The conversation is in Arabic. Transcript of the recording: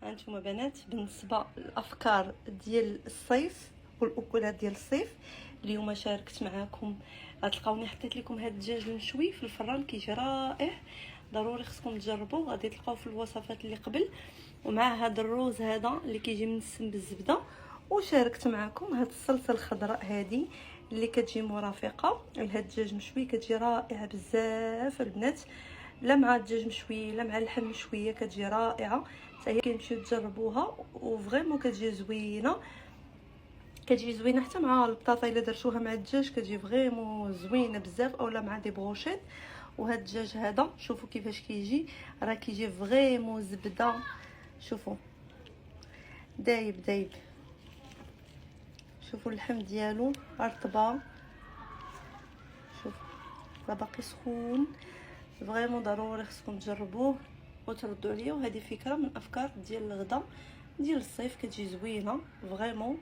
هانتوما بنات بالنسبه للافكار ديال الصيف والاكلات ديال الصيف. اليوم شاركت معكم، غتلقاوني حطيت لكم هذا الدجاج المشوي في الفران كيجي رائع، ضروري خصكم تجربوه. غادي تلقاو في الوصفات اللي قبل. ومع هذا الروز هذا اللي كيجي منسم بالزبده. وشاركت معكم هاد الصلصه الخضراء هذه اللي كتجي مرافقه لهاد الدجاج مشوي، كتجي رائعه بزاف البنات. لا مع الدجاج مشوي لا مع اللحم مشويه كتجي رائعه. حتى هي كيمشيو تجربوها وفريمون كتجي زوينه، كتجي زوينه حتى مع البطاطا الا درتوها مع الدجاج كتجي فريمون زوينه بزاف، اولا مع دي بروشيت. وهذا الدجاج هذا شوفوا كيفاش كيجي، راه كيجي فريمون زبده. شوفوا دايب دايب، شوفوا اللحم ديالو رطبه، شوفوا راه باقي سخون. فريمون ضروري خصكم تجربوه وتردوا عليا. وهذه فكره من افكار ديال الغدا ديال الصيف كتجي زوينه فريمون.